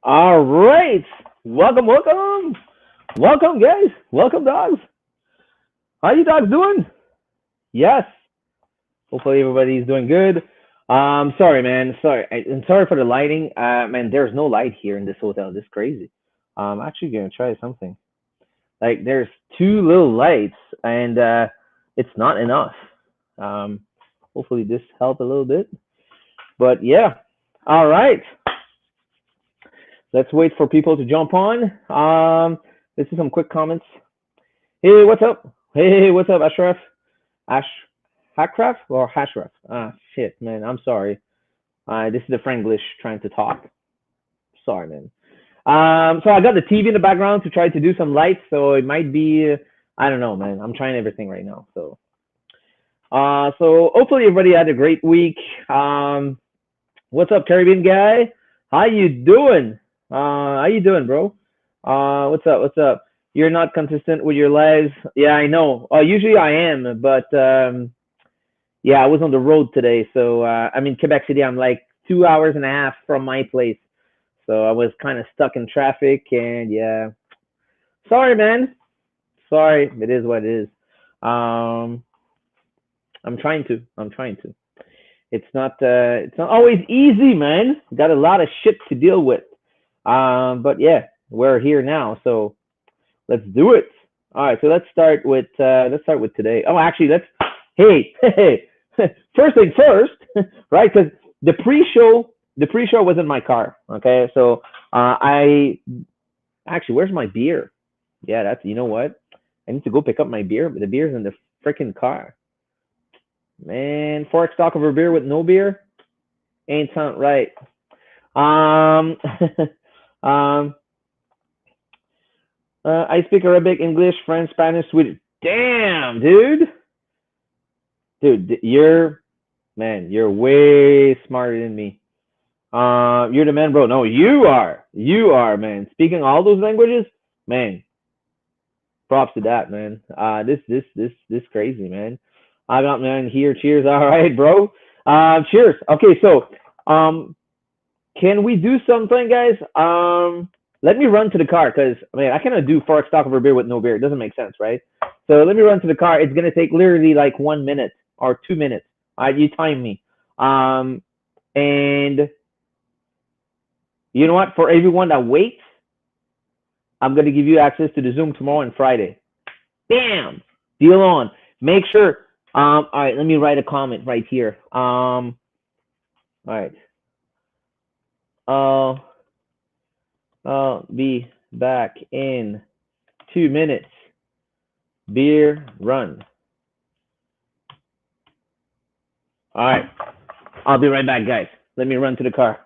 All right. Welcome, welcome. Welcome, guys. Welcome, dogs. How you dogs doing? Yes. Hopefully everybody's doing good. Sorry, man. I'm sorry for the lighting. Man, there's no light here in this hotel. This is crazy. I'm actually gonna try something. Like, there's two little lights, and it's not enough. Um, Hopefully this helped a little bit. But yeah. All right. Let's wait for people to jump on. This is some quick comments. Hey, what's up? Hey, what's up, Ashraf? Ash Hackraf or Hashraf? Ah, shit, man. I'm sorry. This is the Franglish trying to talk. Sorry, man. So I got the TV in the background to try to do some lights, so it might be. I don't know, man. I'm trying everything right now. So hopefully everybody had a great week. What's up, Caribbean guy? How you doing? How you doing, bro? What's up? What's up? You're not consistent with your lives. Yeah, I know. Usually I am, but yeah, I was on the road today, so I'm in Quebec City. I'm like 2 hours and a half from my place, so I was kind of stuck in traffic, and yeah, sorry, man. Sorry, it is what it is. Um, I'm trying to. I'm trying to. It's not always easy, man. Got a lot of shit to deal with. But yeah, we're here now, so let's do it. All right, so let's start with today. Oh, actually, let's. Hey, hey, first thing first, right? Because the pre-show was in my car. Okay, so I actually, where's my beer? Yeah, that's you know what? I need to go pick up my beer, but the beer's in the freaking car. Man, Forex talk over beer with no beer ain't sound right. Um, um, I speak Arabic, English, French, Spanish, Swedish. Damn, dude, you're way smarter than me. You're the man, bro. No, you are, man. Speaking all those languages, man. Props to that, man. This crazy, man. I got man here. Cheers. All right, bro. Cheers. Okay, so um, can we do something, guys? Let me run to the car because I mean I cannot do Forex talk over beer with no beer. It doesn't make sense, right? So let me run to the car. It's gonna take literally like 1 minute or 2 minutes. All right, you time me. And you know what? For everyone that waits, I'm gonna give you access to the Zoom tomorrow and Friday. Bam, deal on. Make sure. All right, let me write a comment right here. All right. I'll be back in 2 minutes. Beer run. All right. I'll be right back, guys. Let me run to the car.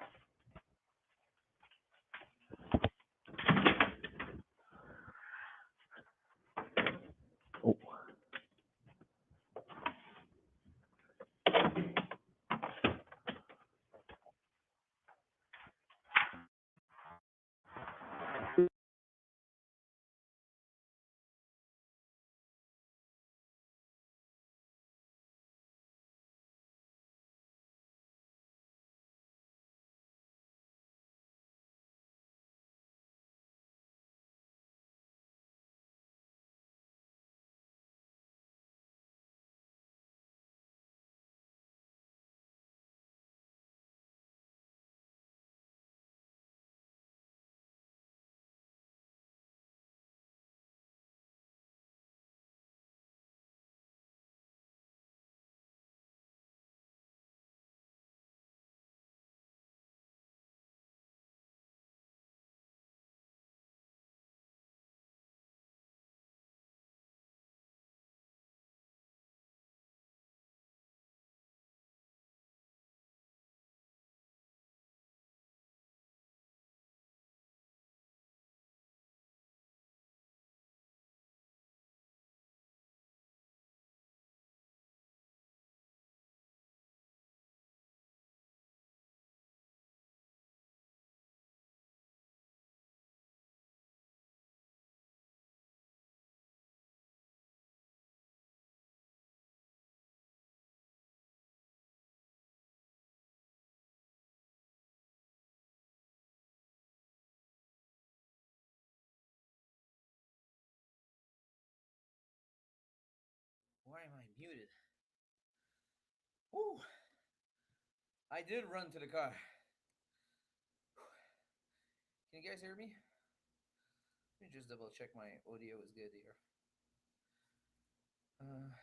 Muted. Ooh, I did run to the car. Can you guys hear me? Let me just double check my audio is good here. Uh,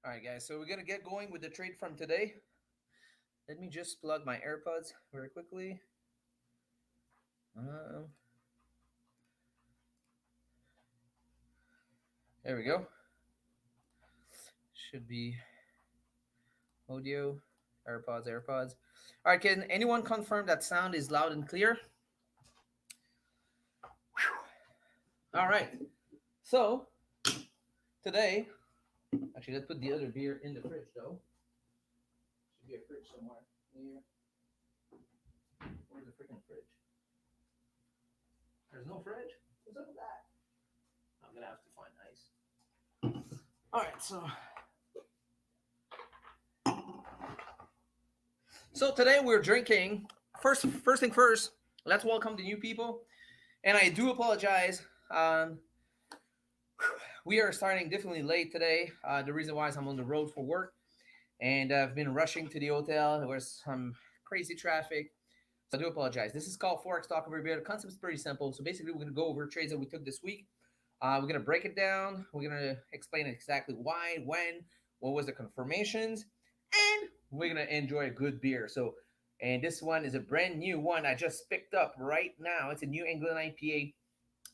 all right, guys. So we're gonna get going with the trade from today. Let me just plug my AirPods very quickly. Um, there we go. Should be audio, AirPods, AirPods. All right, can anyone confirm that sound is loud and clear? All right. So today, actually, let's put the other beer in the fridge though. Should be a fridge somewhere here. Where's the freaking fridge? There's no fridge. What's up with that? I'm gonna have to find ice. All right, so today we're drinking. First thing first. Let's welcome the new people, and I do apologize. Um, we are starting definitely late today. The reason why is I'm on the road for work, and I've been rushing to the hotel. There was some crazy traffic. So I do apologize. This is called Forex Talk Over Beer. The concept is pretty simple. So basically, we're going to go over trades that we took this week. We're going to break it down. We're going to explain exactly why, when, what was the confirmations, and we're going to enjoy a good beer. So, and this one is a brand new one I just picked up right now. It's a New England IPA.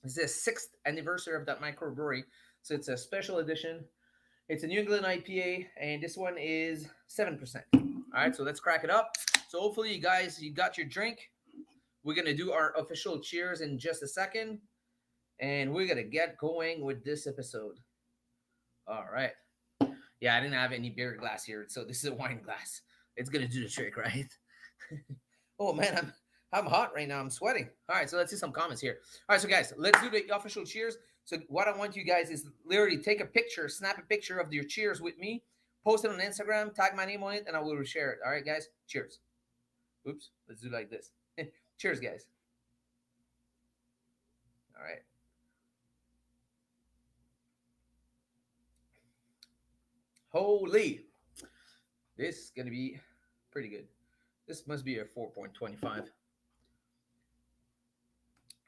This is the sixth anniversary of that microbrewery. So it's a special edition. It's a New England IPA, and this one is 7%. All right, so let's crack it up. So hopefully you guys, you got your drink. We're going to do our official cheers in just a second, and we're going to get going with this episode. All right. Yeah, I didn't have any beer glass here, so this is a wine glass. It's going to do the trick, right? Oh, man, I'm hot right now. I'm sweating. All right, so let's see some comments here. All right, so guys, let's do the official cheers. So what I want you guys is literally take a picture, snap a picture of your cheers with me, post it on Instagram, tag my name on it, and I will share it. All right, guys, cheers. Oops, let's do like this. Cheers, guys. All right. Holy, this is gonna be pretty good. This must be a 4.25.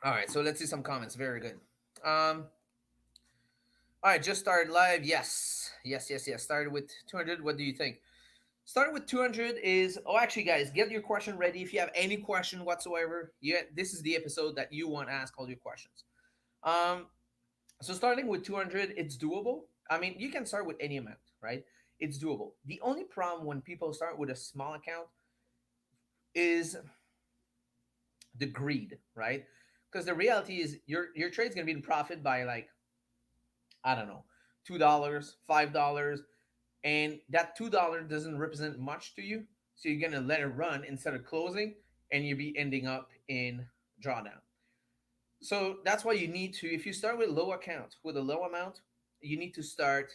All right, so let's see some comments. Very good. All right, just started live. Yes. Started with 200. What do you think? Starting with 200 is, oh, actually, guys, get your question ready. If you have any question whatsoever, this is the episode that you want to ask all your questions. Um, so starting with 200, it's doable. I mean, you can start with any amount, right? It's doable. The only problem when people start with a small account is the greed, right? Because the reality is your trade's gonna be in profit by like, I don't know, $2, $5, and that $2 doesn't represent much to you, so you're gonna let it run instead of closing, and you'll be ending up in drawdown. So that's why you need to, if you start with low account with a low amount, you need to start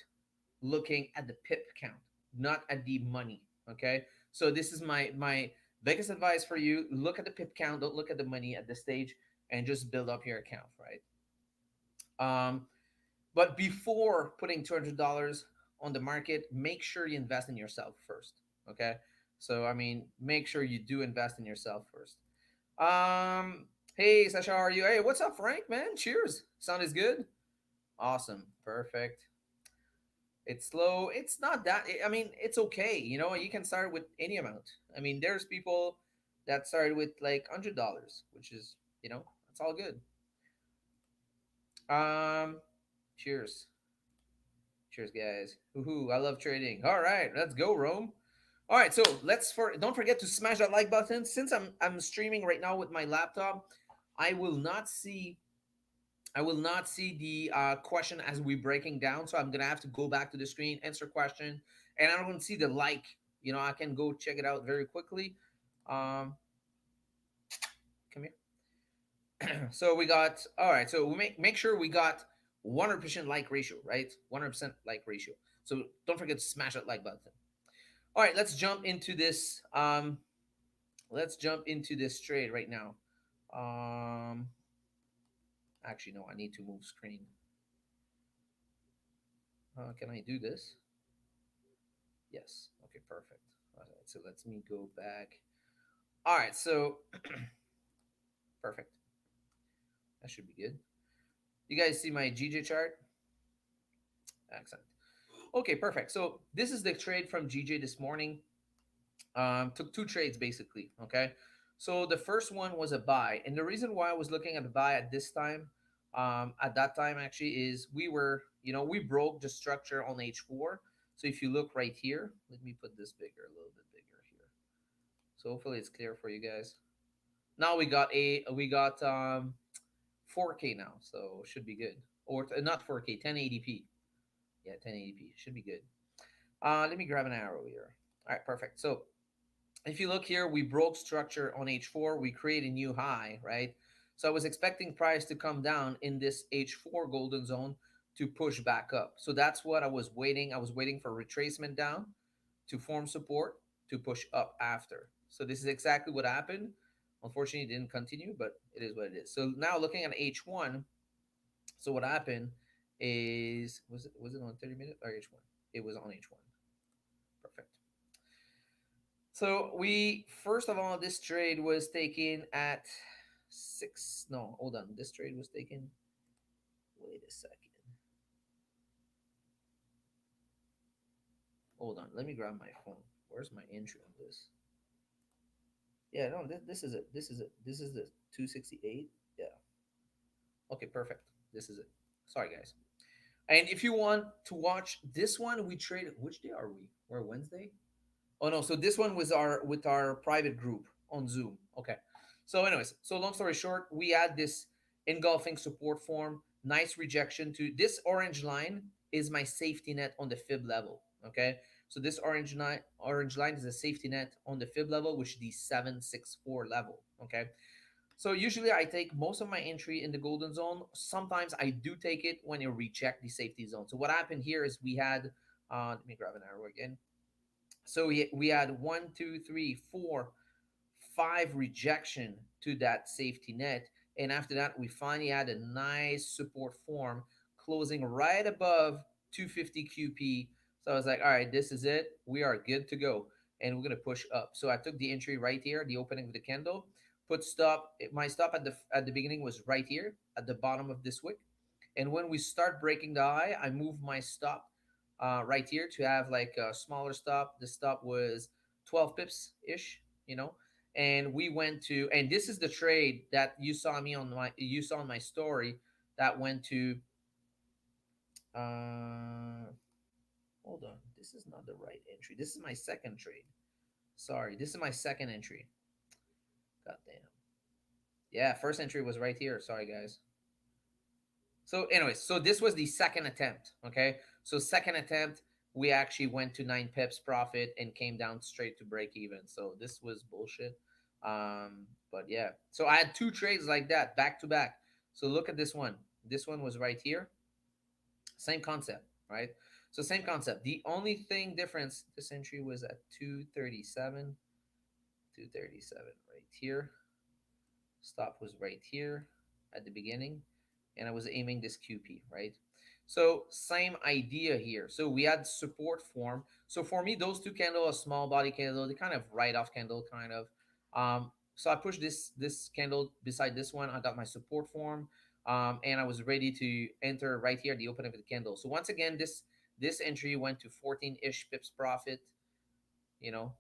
looking at the pip count, not at the money. Okay, so this is my biggest advice for you: look at the pip count, don't look at the money at this stage, and just build up your account, right? But before putting $200 on the market, make sure you invest in yourself first. Okay. So, I mean, make sure you do invest in yourself first. Hey, Sasha, how are you? Hey, what's up, Frank, man? Cheers. Sound is good. Awesome. Perfect. It's slow. It's not that, I mean, it's okay. You know, you can start with any amount. I mean, there's people that started with like $100, which is, it's all good. Um, Cheers. Cheers, guys. Woohoo, I love trading. All right, let's go, Rome. All right, so don't forget to smash that like button. Since I'm streaming right now with my laptop, I will not see the question as we breaking down. So I'm gonna have to go back to the screen, answer question, and I don't see the like. I can go check it out very quickly. Um, Come here. So we got, all right. So we make sure we got 100% like ratio, right? 100% like ratio. So don't forget to smash that like button. All right, let's jump into this. Let's jump into this trade right now. Um, Actually, no, I need to move screen. Can I do this? Yes. Okay, perfect. All right, so let me go back. All right, so perfect. That should be good. You guys see my GJ chart? Excellent. Okay, perfect. So this is the trade from GJ this morning. Took two trades basically. Okay, so the first one was a buy, and the reason why I was looking at the buy at this time, at that time actually, is we were, we broke the structure on H4. So if you look right here, let me put this bigger, a little bit bigger here. So hopefully it's clear for you guys. Now we got 4K now, so should be good. Or not 4K, 1080p. Yeah, 1080p should be good. Let me grab an arrow here. All right, perfect. So if you look here, we broke structure on H4. We create a new high, right? So I was expecting price to come down in this H4 golden zone to push back up. So that's what I was waiting. I was waiting for retracement down to form support to push up after. So this is exactly what happened. Unfortunately, it didn't continue, but it is what it is. So now looking at H1, so what happened is was it on 30 minute or H1? It was on H1. Perfect. So we first of all, this trade was taken at six. No, hold on. This trade was taken. Wait a second. Hold on. Let me grab my phone. Where's my entry on this? Yeah, no. This is it. This is it. This is the 268. Yeah. Okay, perfect. This is it. Sorry, guys. And if you want to watch this one, we traded. Which day are we? We're Wednesday. Oh no, so this one was our with our private group on Zoom. Okay. So anyways, so long story short, we had this engulfing support form, nice rejection to this orange line is my safety net on the fib level. Okay. So this orange line is a safety net on the fib level, which is the 764 level. Okay. So usually I take most of my entry in the golden zone. Sometimes I do take it when you reject the safety zone. So what happened here is we had let me grab an arrow again. So we had one, two, three, four, five rejection to that safety net. And after that, we finally had a nice support form closing right above 250 QP. So I was like, all right, this is it. We are good to go. And we're going to push up. So I took the entry right here, the opening of the candle, put stop. My stop at the beginning was right here at the bottom of this wick. And when we start breaking the high, I move my stop right here to have like a smaller stop. The stop was 12 pips ish, and we went to, and this is the trade that you saw on my story that went to uh hold on, this is not the right entry. This is my second trade. Sorry, this is my second entry. God damn. Yeah, first entry was right here. Sorry, guys. So, anyways, so this was the second attempt. Okay. So, second attempt, we actually went to 9 pips profit and came down straight to break even. So, this was bullshit. But yeah. So, I had two trades like that back to back. So, look at this one. This one was right here. Same concept, right? So, same concept. The only thing difference, this entry was at 237, 237 right here. Stop was right here at the beginning, and I was aiming this QP, right? So same idea here. So we had support form. So for me, those two candles, a small body candle, they kind of write off candle, kind of. So I pushed this candle beside this one. I got my support form, and I was ready to enter right here the opening of the candle. So once again, this entry went to 14-ish pips profit. You know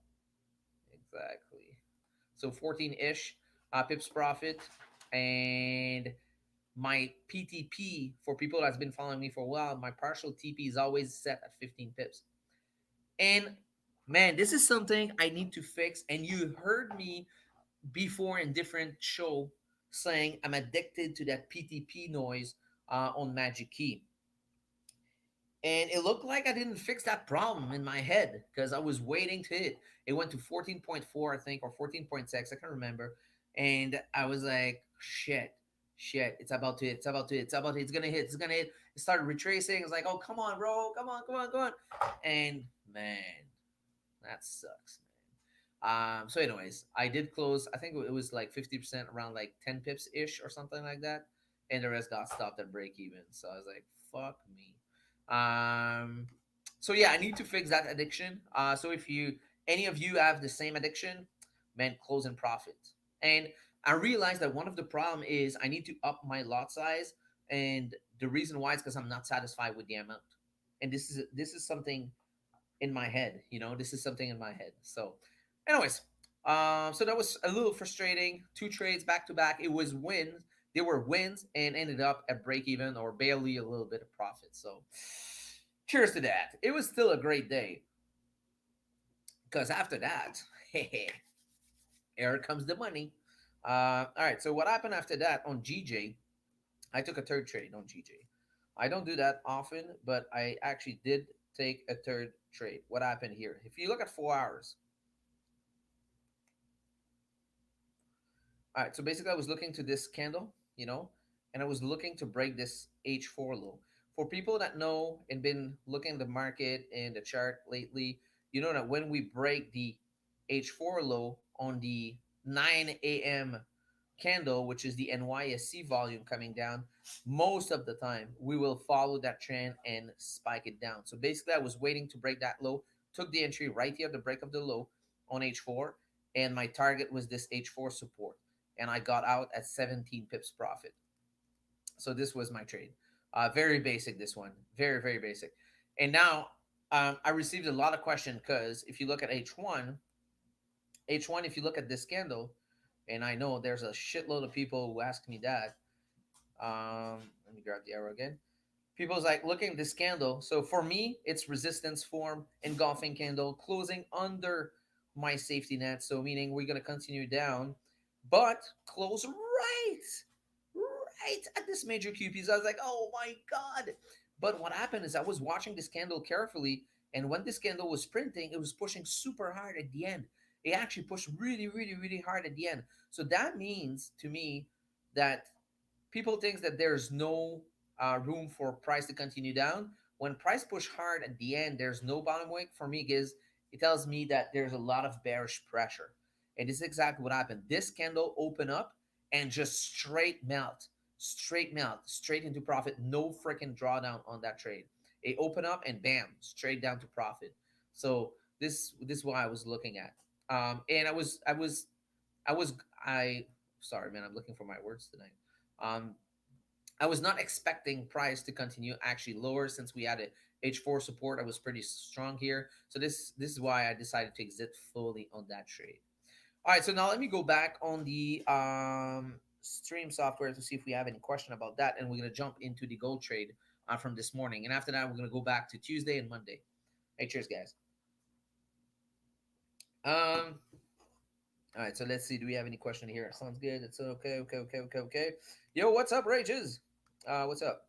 exactly. So 14-ish pips profit, and my PTP for people that's been following me for a while, my partial TP is always set at 15 pips. And man, this is something I need to fix. And you heard me before in different show saying I'm addicted to that PTP noise on Magic Key. And it looked like I didn't fix that problem in my head because I was waiting to hit. It went to 14.4, I think, or 14.6. I can't remember. And I was like, shit, it's about to hit, it's gonna hit, it's gonna hit. It started retracing. It's like, oh, come on, bro, come on. And man, that sucks, man. So, anyways, I did close. I think it was like 50%, around like 10 pips ish or something like that. and the rest got stopped at break even. So I was like, fuck me. Um, so yeah, I need to fix that addiction. So if you any of you have the same addiction, man, close and profit. And I realized that one of the problem is I need to up my lot size, and the reason why is because I'm not satisfied with the amount. And this is something in my head. This is something in my head. So, anyways, so that was a little frustrating. Two trades back to back. It was wins. They were wins and ended up at break even or barely a little bit of profit. So, cheers to that. It was still a great day because after that, here comes the money. All right. So what happened after that on GJ? I took a third trade on GJ. I don't do that often, but I actually did take a third trade. What happened here? If you look at 4 hours, all right, so basically I was looking to this candle, and I was looking to break this H4 low. For people that know and been looking at the market and the chart lately, you know that when we break the H4 low on the 9 a.m. candle, which is the NYSC volume coming down, most of the time we will follow that trend and spike it down. So basically, I was waiting to break that low, took the entry right here at the break of the low on H4, and my target was this H4 support, and I got out at 17 pips profit. So this was my trade. Very basic, this one, very very basic. And now I received a lot of questions because if you look at H1, if you look at this candle, and I know there's a shitload of people who ask me that. Let me grab the arrow again. People's like looking at this candle. So for me, it's resistance form, engulfing candle, closing under my safety net. So meaning we're gonna continue down, but close right at this major QPs. I was like, oh my god. But what happened is I was watching this candle carefully, and when this candle was printing, it was pushing super hard at the end. It actually pushed really, really, really hard at the end. So that means to me that people think that there's no room for price to continue down. When price push hard at the end, there's no bottom wick for me. Gives it tells me that there's a lot of bearish pressure, and this is exactly what happened. This candle open up and just straight melt, straight into profit. No freaking drawdown on that trade. It open up and bam, straight down to profit. So this is what I was looking at. And I sorry man, I'm looking for my words tonight. Um, I was not expecting price to continue actually lower since we had a H4 support. I was pretty strong here. So this is why I decided to exit fully on that trade. All right, so now let me go back on the stream software to see if we have any question about that, and we're gonna jump into the gold trade from this morning, and after that we're gonna go back to Tuesday and Monday. Hey, cheers, guys. Um, all right, so let's see. Do we have any question here? Sounds good. It's okay, okay, okay, okay, okay. Yo, what's up, Rages? What's up?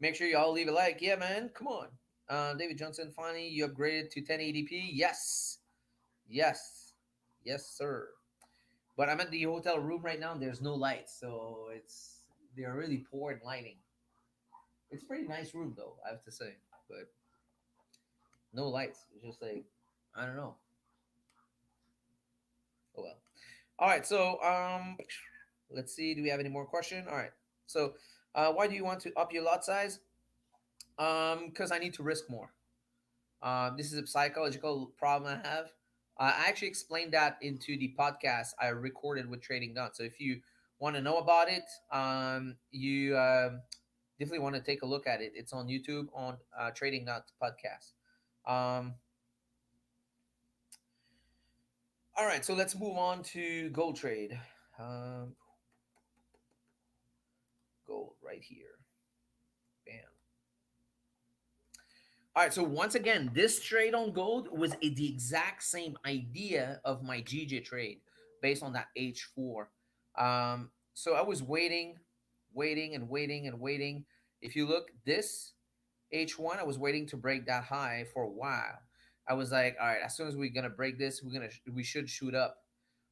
Make sure y'all leave a like. Yeah, man. Come on. David Johnson, finally, you upgraded to 1080p. Yes. Yes. Yes, sir. But I'm at the hotel room right now and there's no lights. So they're really poor in lighting. It's a pretty nice room, though, I have to say. But no lights. It's just like, I don't know. Oh, well. All right. So, let's see. Do we have any more question? All right. So, why do you want to up your lot size? Because I need to risk more. This is a psychological problem I have. I actually explained that into the podcast I recorded with Trading Dot. So if you want to know about it, you definitely want to take a look at it. It's on YouTube on Trading Dot podcast. Um, all right, so let's move on to gold trade. Um, Gold right here. Bam. All right, so once again, this trade on gold was the exact same idea of my GJ trade based on that H4. So I was waiting and waiting and waiting. If you look, this H1, I was waiting to break that high for a while. I was like, all right, as soon as we're gonna break this, we should shoot up.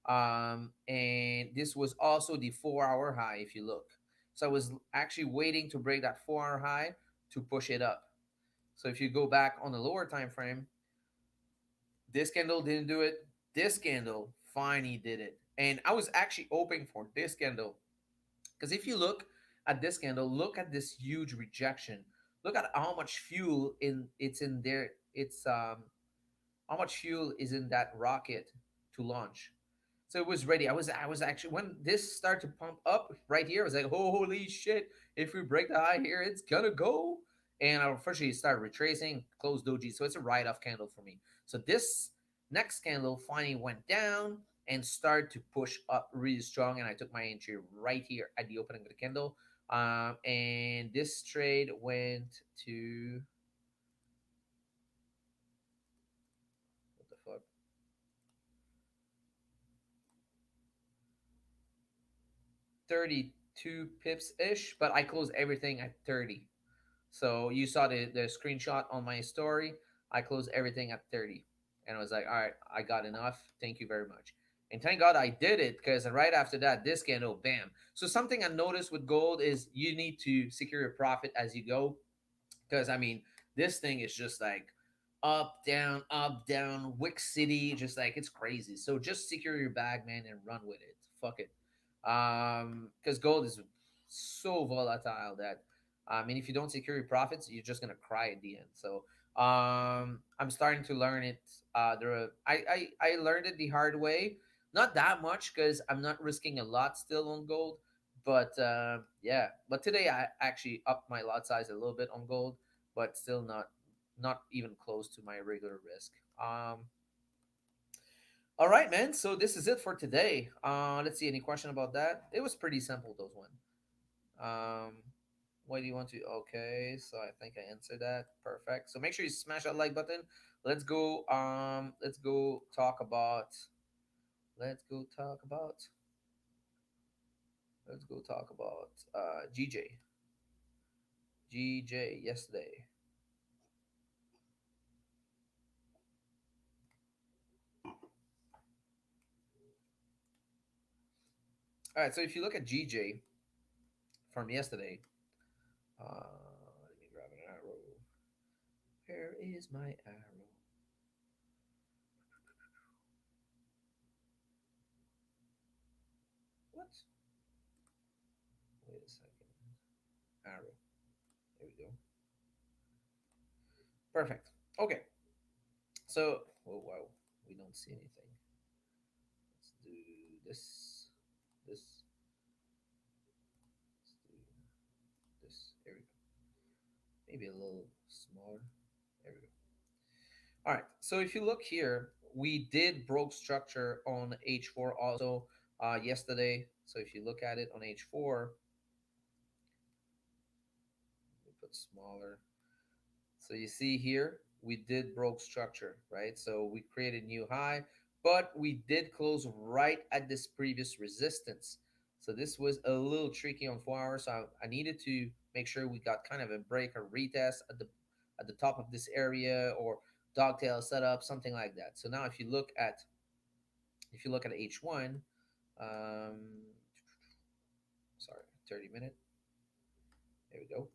And this was also the 4 hour high. If you look, so I was actually waiting to break that 4 hour high to push it up. So if you go back on the lower time frame, this candle didn't do it. This candle finally did it. And I was actually hoping for this candle. Because if you look, at this candle, look at this huge rejection. Look at how much fuel in it's in there. It's how much fuel is in that rocket to launch. So it was ready. I was actually, when this started to pump up right here, I was like, holy shit! If we break the high here, it's gonna go. And I unfortunately started retracing, closed doji. So it's a write-off candle for me. So this next candle finally went down and started to push up really strong. And I took my entry right here at the opening of the candle. And this trade went to, what the fuck? 32 pips ish, but I closed everything at 30. So you saw the screenshot on my story. I closed everything at 30. And I was like, all right, I got enough. Thank you very much. And thank God I did it, because right after that, this candle, bam. So something I noticed with gold is you need to secure your profit as you go. Because I mean, this thing is just like up, down, Wick City, just like it's crazy. So just secure your bag, man, and run with it. Fuck it. Because gold is so volatile that I mean, if you don't secure your profits, you're just gonna cry at the end. So I'm starting to learn it. I learned it the hard way. Not that much, because I'm not risking a lot still on gold. But yeah, but today I actually upped my lot size a little bit on gold, but still not even close to my regular risk. All right, man. So this is it for today. Let's see. Any question about that? It was pretty simple, those one. Um, what do you want to? Okay, so I think I answered that. Perfect. So make sure you smash that like button. Let's go. Let's go talk about. Let's go talk about. Let's go talk about. GJ. GJ yesterday. All right. So if you look at GJ from yesterday, let me grab an arrow. Where is my arrow? What? Wait a second. Arrow. There we go. Perfect. Okay. So, oh wow, we don't see anything. Let's do this. This. Let's do this. There we go. Maybe a little smaller. There we go. All right. So if you look here, we did broke structure on H4 also yesterday. So if you look at it on H4, we put smaller. So you see here, we did broke structure, right? So we created new high, but we did close right at this previous resistance. So this was a little tricky on 4 hours. So I needed to make sure we got kind of a break or retest at the top of this area, or dogtail setup, something like that. So now if you look at H1, um, sorry, 30 minute. There we go.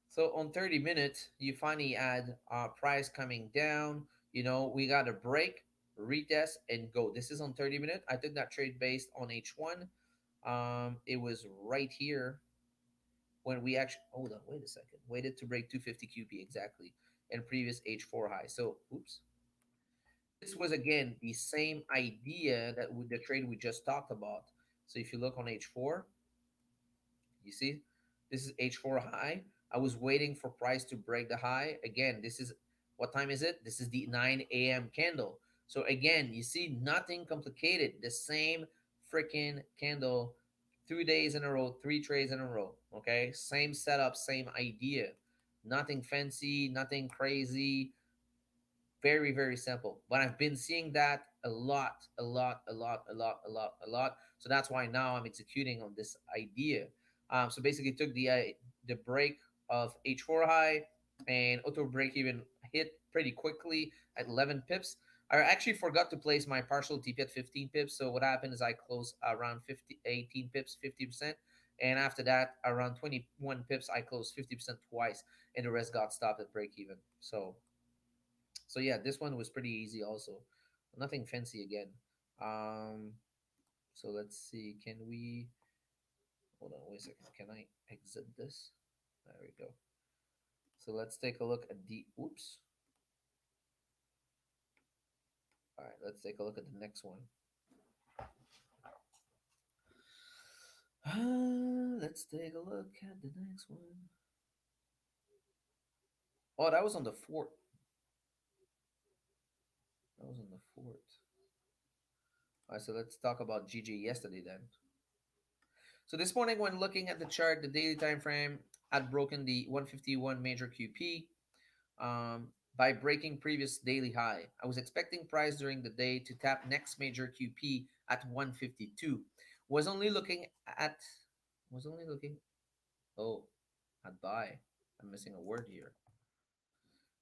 So on 30 minutes, you finally add price coming down. We got a break, retest, and go. This is on 30 minutes. I took that trade based on H1. It was right here when we actually, hold on, wait a second. Waited to break 250 QP exactly, and previous H4 high. So, oops. This was again the same idea that with the trade we just talked about. So if you look on H4, you see, this is H4 high. I was waiting for price to break the high. Again, this is, what time is it? This is the 9 a.m. candle. So again, you see, nothing complicated. The same freaking candle, 2 days in a row, three trades in a row. Okay, same setup, same idea. Nothing fancy, nothing crazy. Very, very simple. But I've been seeing that a lot, a lot, a lot, a lot, a lot, a lot. So that's why now I'm executing on this idea. So basically, took the break of H4 high, and auto break even hit pretty quickly at 11 pips. I actually forgot to place my partial TP at 15 pips. So what happened is I closed around 50, 18 pips, 50%. And after that, around 21 pips, I closed 50% twice, and the rest got stopped at break even. So yeah, this one was pretty easy also. Nothing fancy again. Um so let's see. Can we, Hold on, wait a second. Can I exit this? There we go. So let's take a look at the. Oops. All right, let's take a look at the next one. Let's take a look at the next one. Oh, that was on the fourth. That was on the fourth. All right, so let's talk about GG yesterday then. So this morning, when looking at the chart, the daily time frame had broken the 151 major QP by breaking previous daily high. I was expecting price during the day to tap next major QP at 152. Was only looking at was only looking oh at buy. I'm missing a word here.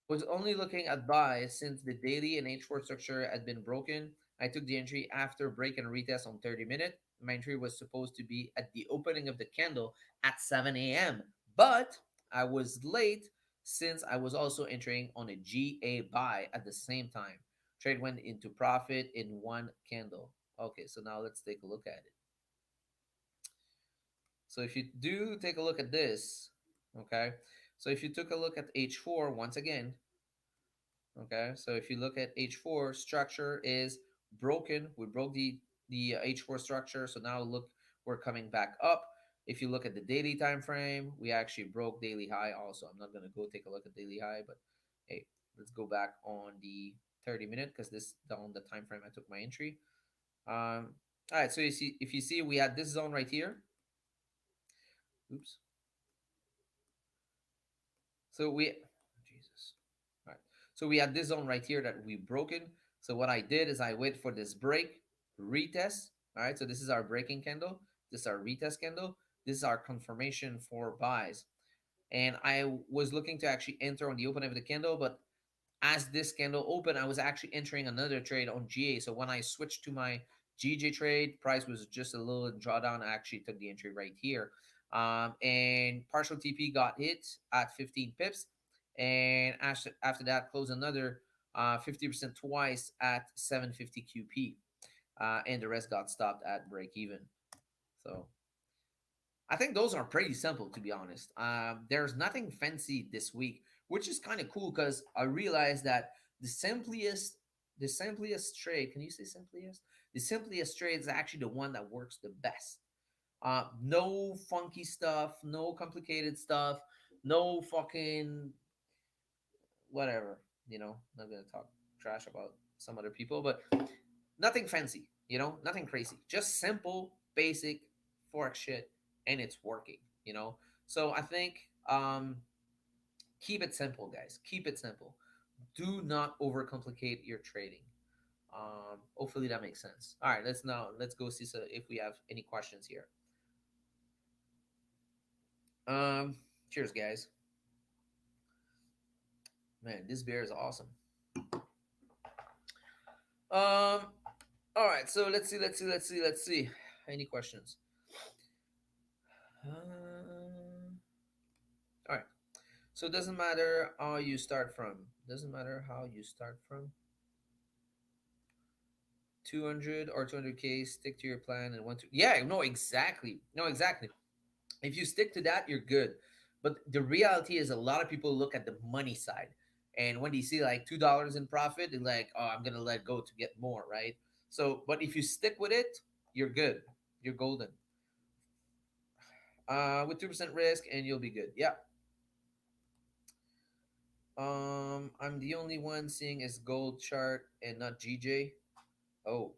Was only looking at buy since the daily and H4 structure had been broken. I took the entry after break and retest on 30 minute. My entry was supposed to be at the opening of the candle at 7 a.m. But I was late since I was also entering on a GA buy at the same time. Trade went into profit in one candle. Okay, so now let's take a look at it. So if you do take a look at this, okay, so if you took a look at H4 once again, okay, so if you look at H4, structure is broken. We broke the H4 structure, so now look, we're coming back up. If you look at the daily time frame, we actually broke daily high also. I'm not going to go take a look at daily high, but hey, let's go back on the 30 minute because this on the time frame I took my entry. All right, so you see, if you see, we had this zone right here. Oops. So we, Jesus. All right. So we had this zone right here that we broken. So what I did is I wait for this break, retest. All right. So this is our breaking candle. This is our retest candle. This is our confirmation for buys. And I was looking to actually enter on the open of the candle, but as this candle opened, I was actually entering another trade on GA. So when I switched to my GJ trade, price was just a little drawdown. I actually took the entry right here. And partial TP got hit at 15 pips. And after that, closed another 50% twice at 750 QP. And the rest got stopped at break even. So I think those are pretty simple, to be honest. There's nothing fancy this week, which is kind of cool because I realized that the simplest, the simplest trade. Can you say simplest? The simplest trade is actually the one that works the best. No funky stuff, no complicated stuff, no fucking whatever. Not gonna talk trash about some other people, but nothing fancy. Nothing crazy. Just simple, basic forex shit, and it's working. So I think keep it simple, guys. Keep it simple. Do not overcomplicate your trading. Hopefully that makes sense. All right, let's go see if we have any questions here. Cheers, guys. Man, this beer is awesome. All right, so let's see. Any questions? All right. So it doesn't matter how you start from. Doesn't matter how you start from. 200 or 200K, stick to your plan and want to. Yeah, no, exactly. No, exactly. If you stick to that, you're good. But the reality is, a lot of people look at the money side, and when they see like $2 in profit, they're like, "Oh, I'm gonna let go to get more," right? So, but if you stick with it, you're good. You're golden. With 2% risk, and you'll be good. Yeah. I'm the only one seeing his gold chart and not GJ. Oh,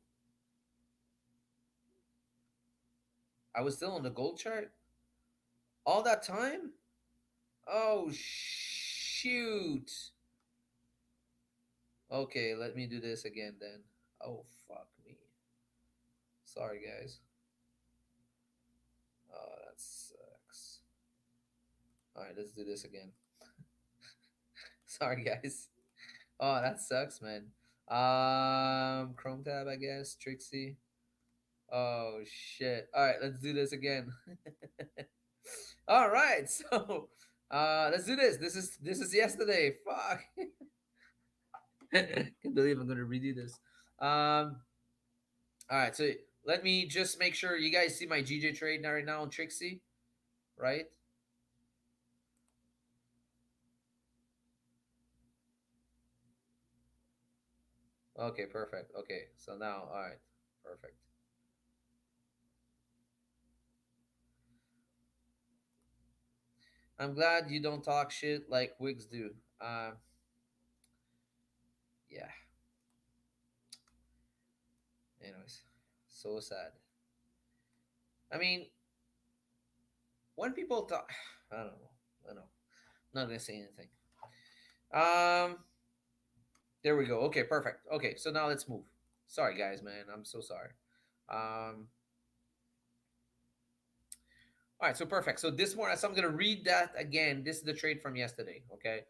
I was still on the gold chart all that time. Oh shoot. Okay, let me do this again then. Oh fuck me. Sorry guys. Oh, that sucks. All right, let's do this again. Sorry guys. Oh, that sucks, man. Chrome tab, I guess. Trixie. Oh shit. All right, let's do this again. All right, so let's do this. This is yesterday. Fuck. Can't believe I'm gonna redo this. All right, so Let me just make sure you guys see my GJ trade now right now on Trixie, right? Okay, perfect. Okay, so now, all right, perfect. I'm glad you don't talk shit like wigs do. Yeah. Anyways, so sad. I mean, when people talk, I don't know. I don't know. Not gonna say anything. Um, there we go. Okay, perfect. Okay, so now let's move. Sorry, guys, man. I'm so sorry. All right, so perfect. So this morning, so I'm gonna read that again. This is the trade from yesterday. Okay.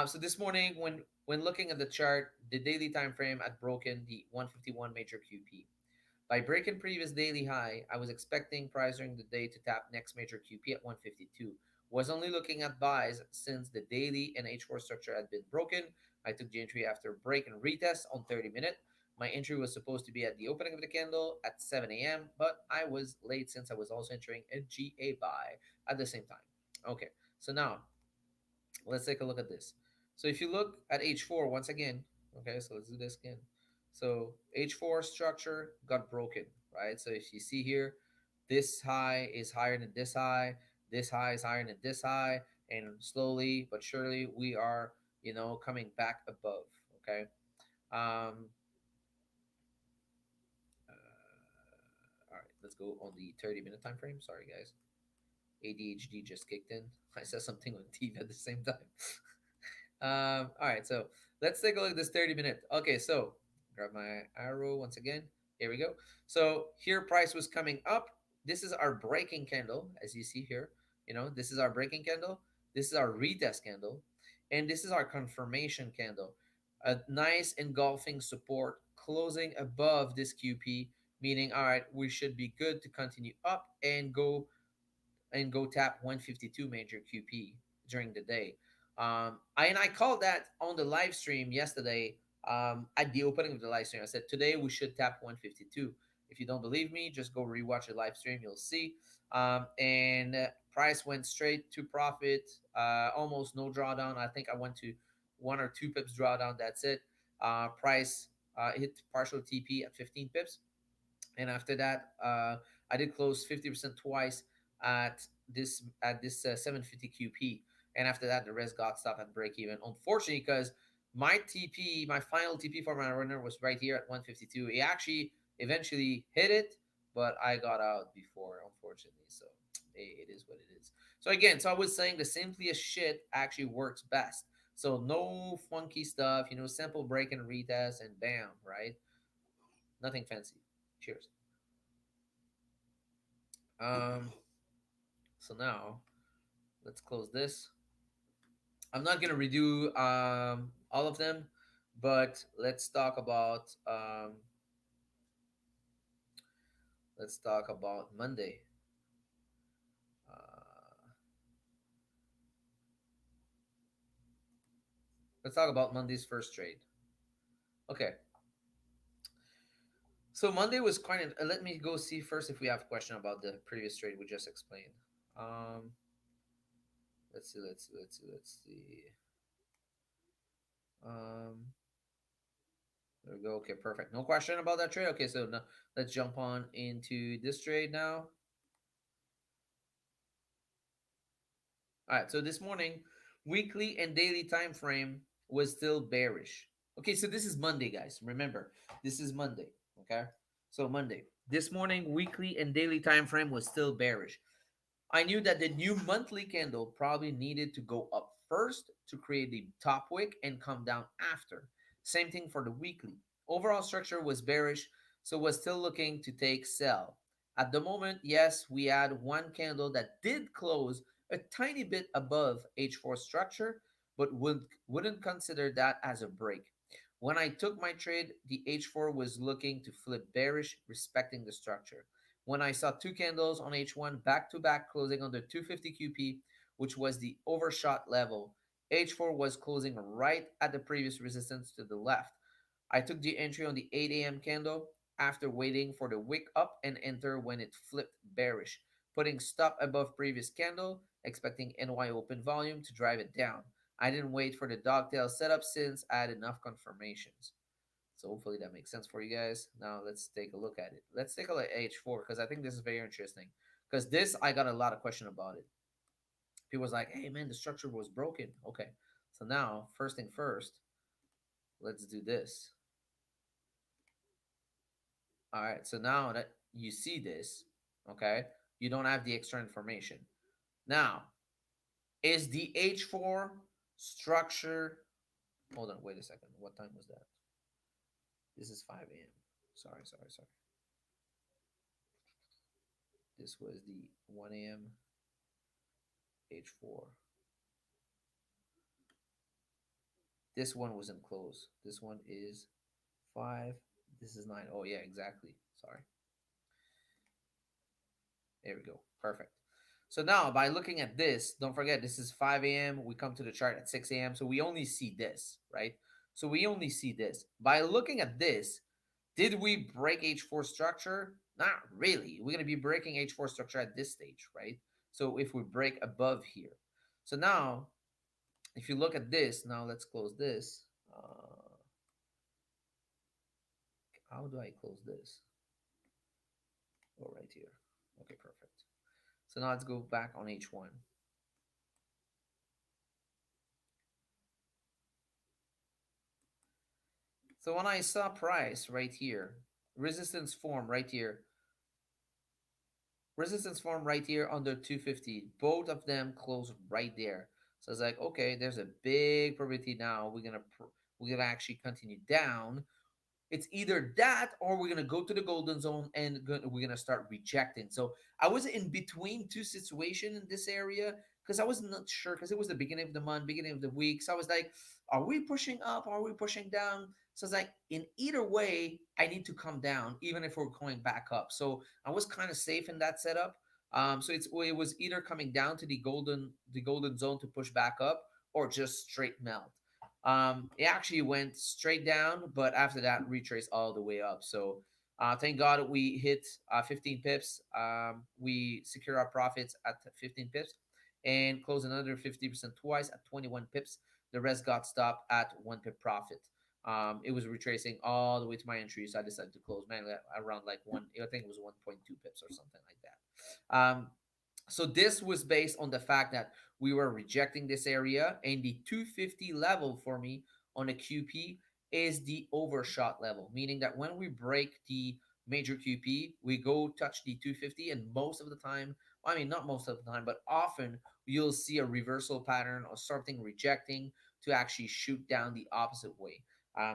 So this morning, when looking at the chart, the daily time frame had broken the 151 major QP. By breaking previous daily high, I was expecting price during the day to tap next major QP at 152. Was only looking at buys since the daily and H4 structure had been broken. I took the entry after break and retest on 30 minute. My entry was supposed to be at the opening of the candle at 7 a.m., but I was late since I was also entering a GA buy at the same time. Okay, so now let's take a look at this. So if you look at H4 once again, okay, so let's do this again. So H4 structure got broken, right? So if you see here, this high is higher than this high is higher than this high, and slowly but surely we are, coming back above, okay? Um, all right, let's go on the 30-minute time frame. Sorry, guys. ADHD just kicked in. I said something on TV at the same time. All right, so let's take a look at this 30-minute. Okay, so grab my arrow once again. Here we go. So here price was coming up. This is our breaking candle, as you see here. This is our breaking candle. This is our retest candle. And this is our confirmation candle. A nice engulfing support closing above this QP, meaning, all right, we should be good to continue up and go tap 152 major QP during the day. I called that on the live stream yesterday. At the opening of the live stream, I said today we should tap 152. If you don't believe me, just go rewatch the live stream. You'll see. And price went straight to profit. Almost no drawdown. I think I went to 1 or 2 pips drawdown. That's it. Price hit partial TP at 15 pips, and after that, I did close 50% twice at this 750 QP, and after that, the rest got stopped at break even. Unfortunately, because my final TP for my runner was right here at 152. He actually eventually hit it, but I got out before, unfortunately. So it is what it is. So again, so I was saying the simplest shit actually works best. So no funky stuff, simple break and retest, and bam, right? Nothing fancy. Cheers. Um, so now let's close this. I'm not gonna redo all of them, but let's talk about Monday. Uh, let's talk about Monday's first trade. Okay, so Monday was quite. Let me go see first if we have a question about the previous trade we just explained. Um, let's see. Let's see. Um, there we go. Okay, perfect. No question about that trade. Okay, so now let's jump on into this trade now. All right, so this morning, weekly and daily time frame was still bearish. Okay, so this is Monday, guys. Remember, this is Monday. Okay, so Monday. This morning, weekly and daily time frame was still bearish. I knew that the new monthly candle probably needed to go up first to create the top wick and come down after. Same thing for the weekly. Overall structure was bearish, so was still looking to take sell. At the moment, yes, we had one candle that did close a tiny bit above H4 structure, but wouldn't consider that as a break. When I took my trade, the H4 was looking to flip bearish, respecting the structure. When I saw two candles on H1 back to back closing under 250 QP, which was the overshot level, H4 was closing right at the previous resistance to the left. I took the entry on the 8 a.m. candle. after waiting for the wick up and enter when it flipped bearish, putting stop above previous candle, expecting NY open volume to drive it down. I didn't wait for the dogtail setup since I had enough confirmations. So hopefully that makes sense for you guys. Now let's take a look at it. Let's take a look at H4 because I think this is very interesting. Because this, I got a lot of question about it. People was like, hey man, the structure was broken. Okay. So now, first thing first, let's do this. All right. So now that you see this, okay, you don't have the extra information. Now, is the H4 structure. Hold on, wait a second. What time was that? This is 5 a.m. Sorry. This was the 1 a.m. H4. This one wasn't closed. This one is 5. This is 9. Oh, yeah, exactly. Sorry. There we go. Perfect. So now by looking at this, don't forget this is 5 a.m. We come to the chart at 6 a.m. So we only see this, right? So we only see this. By looking at this, did we break H4 structure? Not really. We're going to be breaking H4 structure at this stage, right? So if we break above here. So now, if you look at this, now let's close this. How do I close this? Oh, right here. Okay, perfect. So now let's go back on H1. So when I saw price right here, resistance form right here, resistance form right here under 250, both of them close right there. So it's like, okay, there's a big probability now we're gonna actually continue down. It's either that or we're gonna go to the golden zone and we're gonna start rejecting. So I was in between two situations in this area because I was not sure because it was the beginning of the month, beginning of the week. So I was like, are we pushing up? Are we pushing down? So it's like in either way, I need to come down, even if we're going back up. So I was kind of safe in that setup. So it was either coming down to the golden zone to push back up or just straight melt. It actually went straight down, but after that, retraced all the way up. So thank God we hit 15 pips. We secure our profits at 15 pips and close another 50% twice at 21 pips. The rest got stopped at 1 pip profit. It was retracing all the way to my entry, so I decided to close man around like one. I think it was 1.2 pips or something like that. So this was based on the fact that we were rejecting this area, and the 250 level for me on a QP is the overshot level, meaning that when we break the major QP, we go touch the 250, and most of the time, I mean, not most of the time, but often you'll see a reversal pattern or something rejecting to actually shoot down the opposite way.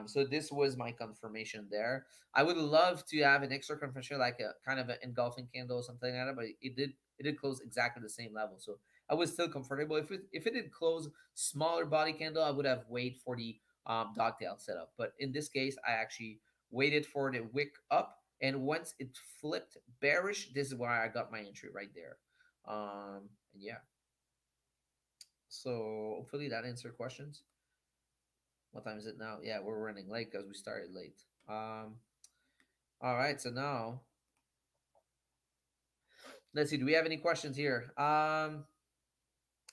So this was my confirmation there. I would love to have an extra confirmation, like a kind of an engulfing candle or something like that, but it did close exactly the same level. So I was still comfortable. If it did close smaller body candle, I would have waited for the dogtail setup. But in this case, I actually waited for the wick up, and once it flipped bearish, this is why I got my entry right there. And yeah. So hopefully that answered questions. What time is it now? Yeah, we're running late because we started late. All right, so now let's see. Do we have any questions here? Bang,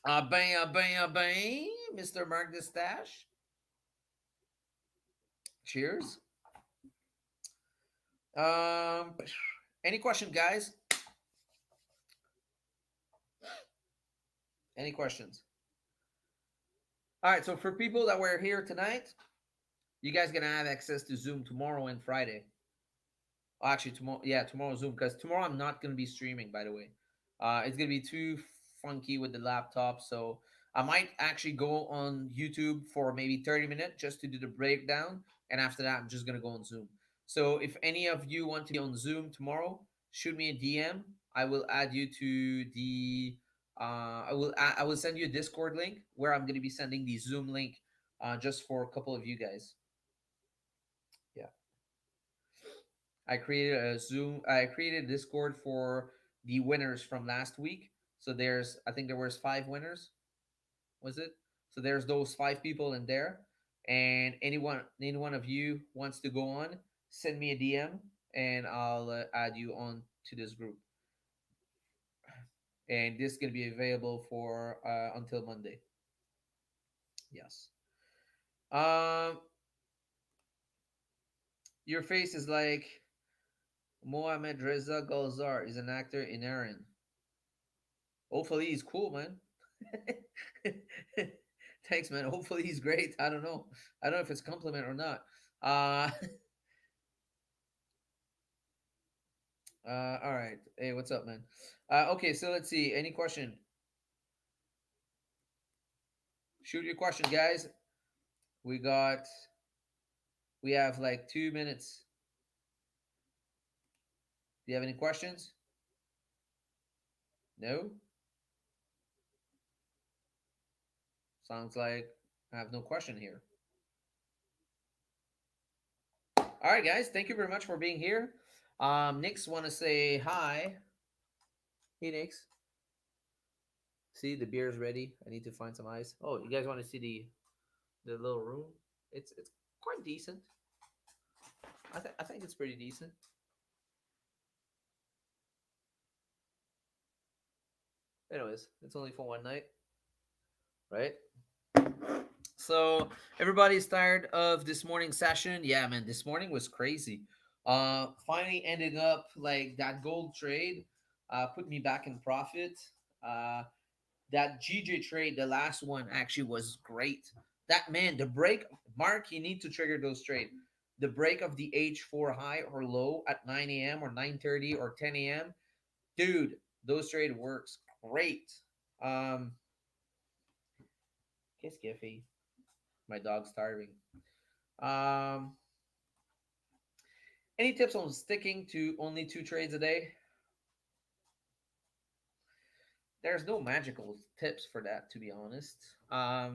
bang, bang, Mr. Mark the Stash. Cheers. Um, any question, guys? Any questions? All right. So for people that were here tonight, you guys gonna have access to Zoom tomorrow and Friday. Oh, actually, tomorrow, yeah, tomorrow Zoom because tomorrow I'm not gonna be streaming. By the way, it's gonna be too funky with the laptop, so I might actually go on YouTube for maybe 30 minutes just to do the breakdown, and after that, I'm just gonna go on Zoom. So if any of you want to be on Zoom tomorrow, shoot me a DM. I will add you to the. I will send you a Discord link where I'm gonna be sending the Zoom link, just for a couple of you guys. Yeah. I created Discord for the winners from last week. So I think there was 5 winners, was it? So there's those 5 people in there. And any one of you wants to go on, send me a DM and I'll add you on to this group. And this is gonna be available for until Monday. Yes. Um, your face is like Mohamed Reza Golzar is an actor in Aaron. Hopefully he's cool, man. Thanks, man. Hopefully he's great. I don't know. I don't know if it's compliment or not. Uh, all right. Hey, what's up, man? Okay, so let's see. Any question? Shoot your question, guys. We got. We have like 2 minutes. Do you have any questions? No. Sounds like I have no question here. All right, guys. Thank you very much for being here. Nick's want to say hi. Hey, Nick's. See, the beer is ready. I need to find some ice. Oh, you guys want to see the little room? It's quite decent. I think it's pretty decent. Anyways, it's only for one night, right? So everybody's tired of this morning session. Yeah, man, this morning was crazy. Finally ending up like that gold trade, put me back in profit. Uh, that GJ trade, the last one actually was great. That man, the break, Mark, you need to trigger those trade. The break of the H4 high or low at 9 a.m. or 9:30 or 10 a.m. Dude, those trade works great. Um, Kiss Giffy. My dog's starving. Um, any tips on sticking to only two trades a day? There's no magical tips for that, to be honest. I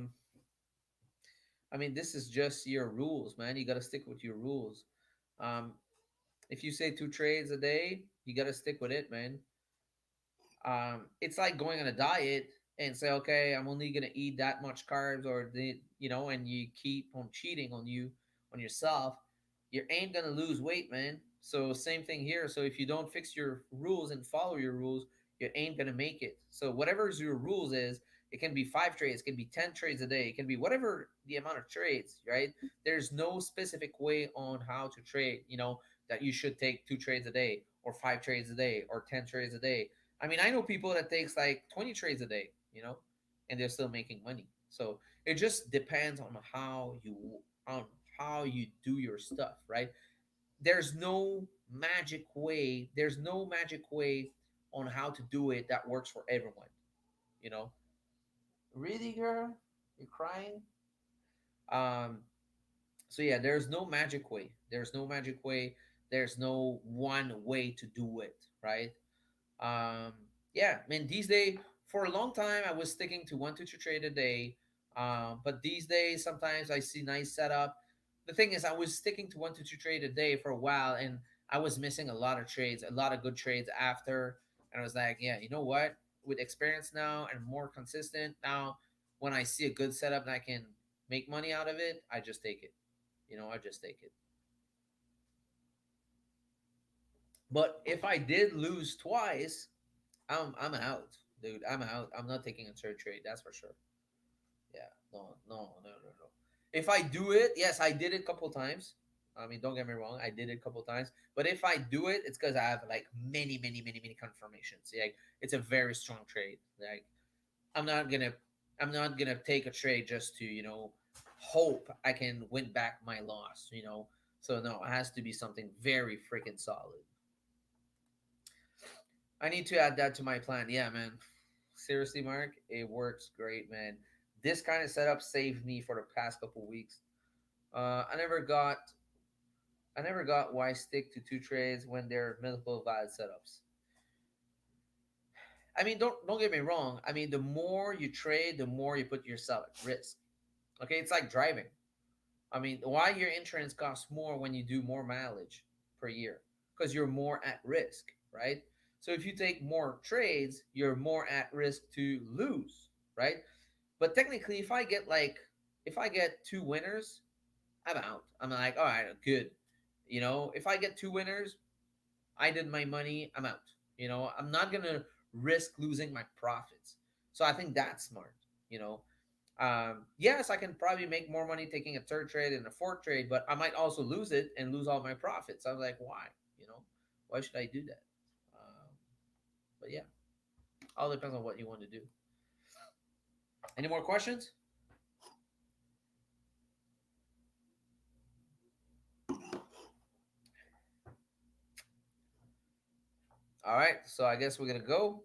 mean, this is just your rules, man. You got to stick with your rules. Um, if you say two trades a day, you got to stick with it, man. It's like going on a diet and say, okay, I'm only gonna eat that much carbs, or and you keep on cheating on yourself. You ain't gonna lose weight, man. So same thing here. So if you don't fix your rules and follow your rules, you ain't gonna make it. So whatever your rules is, it can be 5 trades, it can be 10 trades a day, it can be whatever the amount of trades, right? There's no specific way on how to trade. That you should take 2 trades a day, or 5 trades a day, or 10 trades a day. I mean, I know people that takes like 20 trades a day, and they're still making money. So it just depends on how you do your stuff, right? There's no magic way. There's no magic way on how to do it that works for everyone. You know, really, girl, you're crying. Um, so yeah, there's no magic way. There's no magic way. There's no one way to do it, right? Um, yeah, I mean, these days, for a long time, I was sticking to 1 to 2 trade a day. But these days, sometimes I see nice setup. The thing is, I was sticking to 1 to 2 trade a day for a while, and I was missing a lot of trades, a lot of good trades after. And I was like, yeah, you know what? With experience now and more consistent now, when I see a good setup and I can make money out of it, I just take it. I just take it. But if I did lose twice, I'm out, dude. I'm out. I'm not taking a third trade. That's for sure. Yeah. No. No. No. No. No. If I do it, yes, I did it a couple times. I mean, don't get me wrong. I did it a couple times. But if I do it, it's because I have like many, many, many, many confirmations. Like it's a very strong trade. Like I'm not gonna, I'm not gonna take a trade just to hope I can win back my loss. So no, it has to be something very freaking solid. I need to add that to my plan. Yeah, man. Seriously, Mark, it works great, man. This kind of setup saved me for the past couple weeks. I never got why stick to 2 trades when there are multiple valid setups. I mean, don't get me wrong. I mean, the more you trade, the more you put yourself at risk. Okay, it's like driving. I mean, why your insurance costs more when you do more mileage per year? Because you're more at risk, right? So if you take more trades, you're more at risk to lose, right? But technically, if I get 2 winners, I'm out. I'm like, all right, good. If I get 2 winners, I did my money, I'm out. I'm not gonna risk losing my profits. So I think that's smart. You know, yes, I can probably make more money taking a third trade and a fourth trade, but I might also lose it and lose all my profits. I was like, why? You know, why should I do that? But yeah, all depends on what you want to do. Any more questions? All right, so I guess we're gonna go.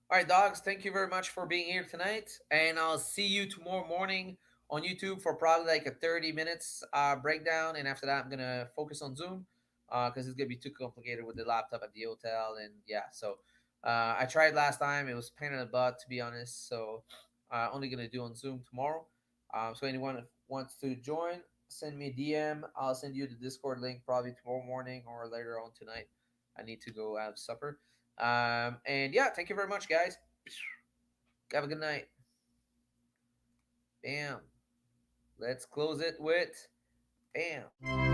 All right, dogs. Thank you very much for being here tonight, and I'll see you tomorrow morning on YouTube for probably like a 30 minutes breakdown, and after that, I'm gonna focus on Zoom because it's gonna be too complicated with the laptop at the hotel, and yeah. So I tried last time; it was a pain in the butt, to be honest. So only gonna do on Zoom tomorrow. So anyone who wants to join, send me a DM. I'll send you the Discord link probably tomorrow morning or later on tonight. I need to go have supper. And yeah, thank you very much, guys. Have a good night. Bam. Let's close it with bam.